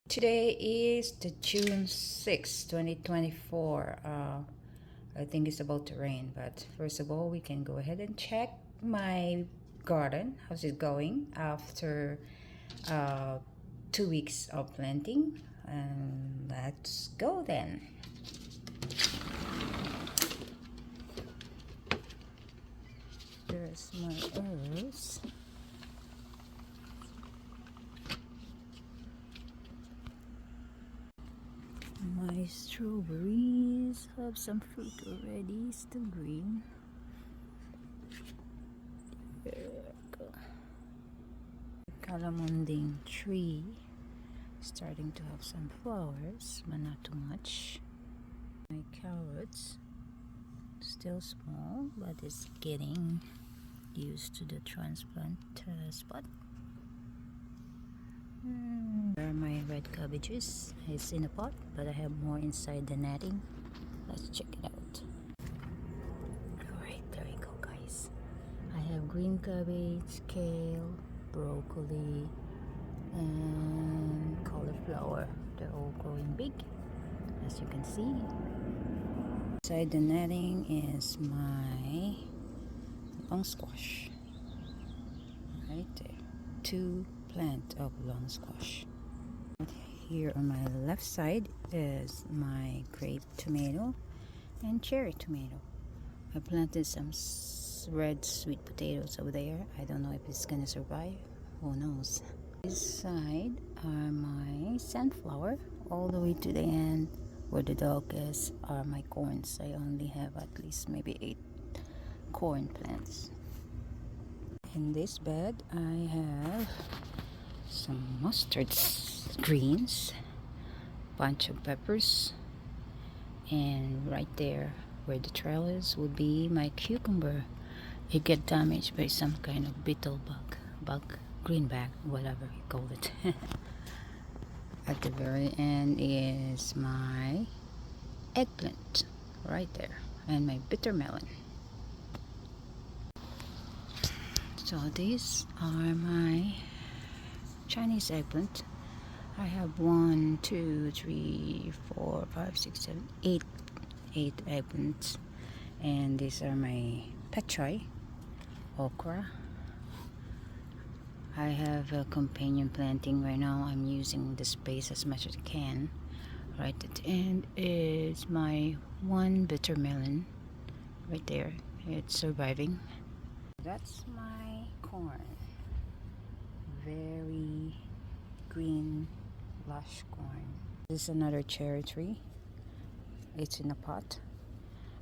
Today is the June 6th, 2024. I think it's about to rain, but first of all, we can go ahead and check my garden. How's it going after 2 weeks of planting? And let's go then. There's my herbs. My strawberries have some fruit already, still green. There we go. Calamonding tree starting to have some flowers, but not too much. My carrots still small, but it's getting used to the transplant spot. There are my red cabbages. It's in a pot, but I have more inside the netting. Let's check it out. Alright, there you go, guys. I have green cabbage, kale, broccoli, and cauliflower. They're all growing big, as you can see. Inside the netting is my long squash. Right there. 2 plants of long squash. Here on my left side is my grape tomato and cherry tomato. I planted some red sweet potatoes over there. I don't know if it's gonna survive. Who knows? This side are my sunflower. All the way to the end where the dog is are my corns. I only have at least maybe 8 corn plants. In this bed I have some mustard greens, bunch of peppers, and right there where the trail is would be my cucumber. It get damaged by some kind of beetle bug, greenback, whatever you call it. At the very end is my eggplant right there, and my bitter melon. So these are my Chinese eggplant. I have 1, 2, 3, 4, 5, 6, 7, 8 eggplants, and these are my pet choy okra. I have a companion planting right now. I'm using the space as much as I can. Right at the end is my 1 bitter melon right there. It's surviving. That's my corn. Very green, lush corn. This is another cherry tree. It's in a pot.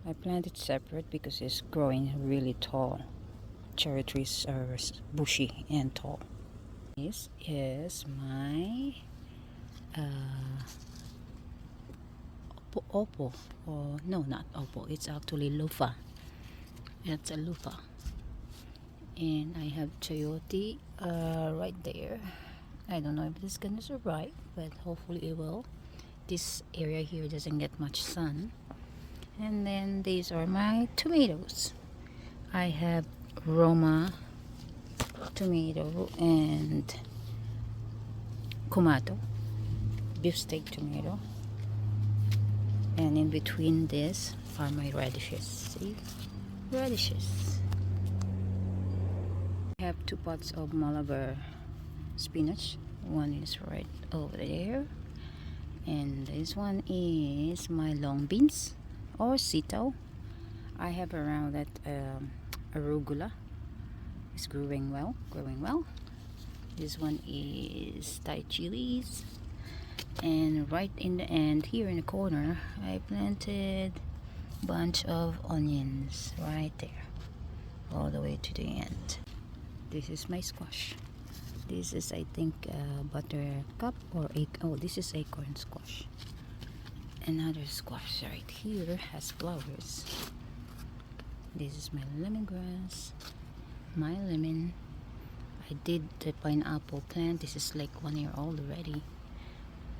I planted it separate because it's growing really tall. Cherry trees are bushy and tall. This is my oppo. Oh, no, not oppo. It's actually loofah. It's a loofah. And I have chayote right there. I don't know if this is gonna survive, but hopefully it will. This area here doesn't get much sun. And then these are my tomatoes. I have Roma tomato and kumato, beefsteak tomato. And in between this are my radishes. See? Radishes. I have 2 pots of Malabar spinach. One is right over there, and this one is my long beans or sitaw. I have around that arugula. It's growing well. This one is Thai chilies, and right in the end here in the corner I planted a bunch of onions right there all the way to the end. This is my squash. This is, I think, buttercup or this is acorn squash. Another squash right here has flowers. This is my lemongrass, my lemon. I did the pineapple plant. This is like 1 year old already.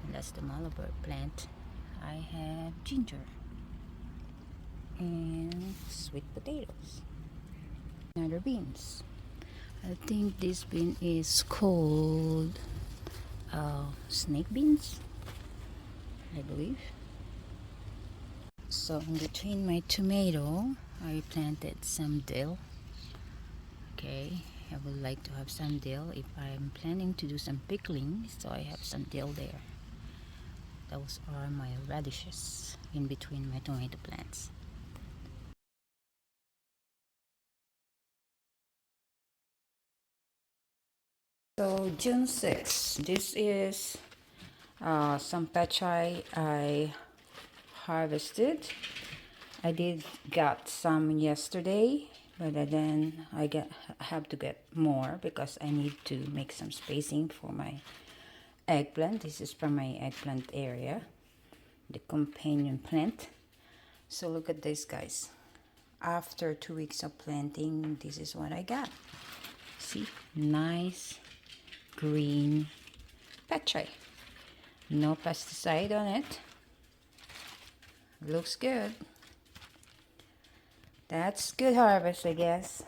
And that's the Malabar plant. I have ginger and sweet potatoes. Another beans. I think this bean is called snake beans, I believe. So in between my tomato, I planted some dill. Okay, I would like to have some dill if I'm planning to do some pickling, so I have some dill there. Those are my radishes in between my tomato plants. So June 6th, this is some pechay I harvested. I did got some yesterday, but then have to get more because I need to make some spacing for my eggplant. This is from my eggplant area, the companion plant. So look at this, guys. After 2 weeks of planting, this is what I got. See, nice green pechay. No pesticide on it. Looks good. That's good harvest, I guess.